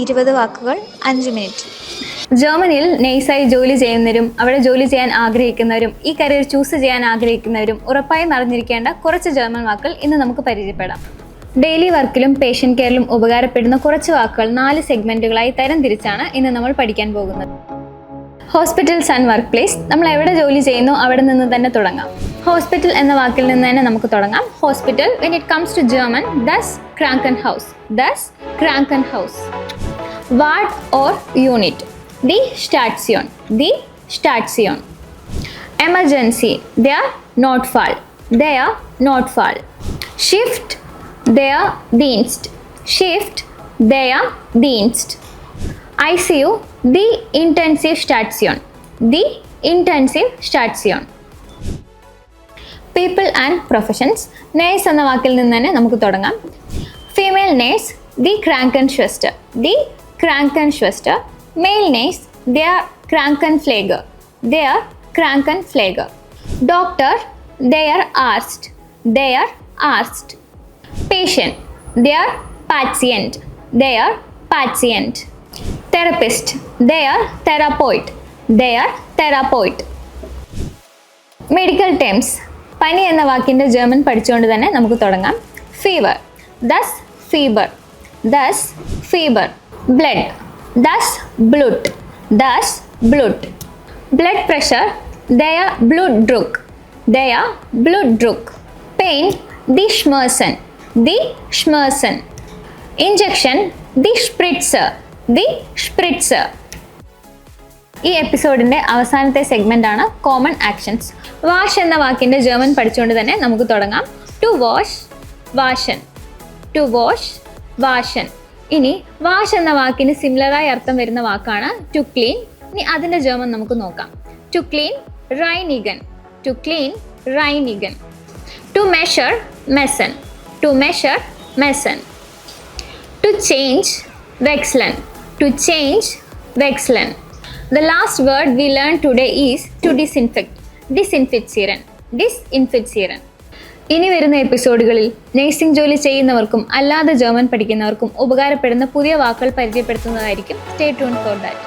20 വാക്കുകൾ 5 മിനിറ്റ്. ജർമ്മനിയിൽ നെയ്സായി ജോലി ചെയ്യുന്നവരും അവിടെ ജോലി ചെയ്യാൻ ആഗ്രഹിക്കുന്നവരും ഈ കരിയർ ചൂസ് ചെയ്യാൻ ആഗ്രഹിക്കുന്നവരും ഉറപ്പായും അറിഞ്ഞിരിക്കേണ്ട കുറച്ച് ജർമ്മൻ വാക്കുകൾ ഇന്ന് നമുക്ക് പരിചയപ്പെടാം. ഡെയിലി വർക്കിലും പേഷ്യൻ്റ് കെയറിലും ഉപകാരപ്പെടുന്ന കുറച്ച് വാക്കുകൾ 4 സെഗ്മെൻറ്റുകളായി തരംതിരിച്ചാണ് ഇന്ന് നമ്മൾ പഠിക്കാൻ പോകുന്നത്. Hospitals and work place. നമ്മൾ എവിടെ ജോലി ചെയ്യുന്നു അവിടെ നിന്ന് തന്നെ തുടങ്ങാം. ഹോസ്പിറ്റൽ എന്ന വാക്കിൽ നിന്ന് തന്നെ നമുക്ക് തുടങ്ങാം. Hospital, when it comes to German, das Krankenhaus. Das Krankenhaus. Ward or unit, die Station. Die Station. Emergency, der Notfall. Der Notfall. Shift, der Dienst. Shift, der Dienst. ICU, die Intensive Station. Die Intensive Station. People and professions. Nurse എന്ന വാക്കിൽ നിന്ന് തന്നെ നമുക്ക് തുടങ്ങാം. Female nurse, ദി ക്രാങ്കൻഷ്വസ്റ്റർ. ദി ക്രാങ്കൻഷ്വസ്റ്റർ. മെയിൽ നേഴ്സ്, ദർ ക്രാങ്കൻഫ്ലേഗർ. ദർ ക്രാങ്കൻഫ്ലേഗർ. ഡോക്ടർ, ദർ ആർസ്റ്റ്. ദർ ആർസ്റ്റ്. പേഷ്യൻ്റ്, ദർ പാഷ്യൻ്റ്. ദർ പാഷ്യൻ്റ്. തെറപ്പിസ്റ്റ്, ദർ തെറാപ്പോയിറ്റ്. ദർ തെറാപ്പോയിറ്റ്. Medical terms. പനി എന്ന വാക്കിൻ്റെ ജർമ്മൻ പഠിച്ചുകൊണ്ട് തന്നെ നമുക്ക് തുടങ്ങാം. ഫീവർ, ദസ് ഫീബർ. ദസ് ഫീബർ. ബ്ലഡ്, ദസ് ബ്ലൂട്ട്. ദസ് ബ്ലൂട്ട്. ബ്ലഡ് പ്രഷർ, ദയർ ബ്ലൂട്ട് ഡ്രുക്ക്. ദയർ ബ്ലൂട്ട് ഡ്രുക്ക്. പെയിൻ, ദി ഷ്മേഴ്സൺ. ദി ഷ്മേഴ്സൺ. ഇഞ്ചക്ഷൻ, ദി സ്പ്രിറ്റ്സർ. ദി സ്പ്രിറ്റ്സർ. ഈ എപ്പിസോഡിൻ്റെ അവസാനത്തെ സെഗ്മെൻ്റ് ആണ് കോമൺ ആക്ഷൻസ്. വാഷ് എന്ന വാക്കിൻ്റെ ജർമ്മൻ പഠിച്ചുകൊണ്ട് തന്നെ നമുക്ക് തുടങ്ങാം. ടു വാഷ്, വാഷൻ. ടു വാഷ്, വാഷൻ. ഇനി വാഷ് എന്ന വാക്കിന് സിമിലറായി അർത്ഥം വരുന്ന വാക്കാണ് ടു ക്ലീൻ. ഇനി അതിൻ്റെ ജർമ്മൻ നമുക്ക് നോക്കാം. ടു ക്ലീൻ, റൈനിഗൻ. ടു ക്ലീൻ, റൈനിഗൻ. ടു മെഷർ, മെസൺ. ടു മെഷർ, മെസൺ. ടു ചേഞ്ച്, വെക്സ്ലൻ. ടു ചേഞ്ച്, വെക്സ്ലൻ. The last word we learned today is to disinfect. Disinfizieren. Disinfizieren. ഇനി വരുന്ന എപ്പിസോഡുകളിൽ നഴ്സിംഗ് ജോലി ചെയ്യുന്നവർക്കും അല്ലാതെ ജർമ്മൻ പഠിക്കുന്നവർക്കും ഉപകാരപ്പെടുന്ന പുതിയ വാക്കുകൾ പരിചയപ്പെടുത്തുന്നതായിരിക്കും. Stay tuned for that.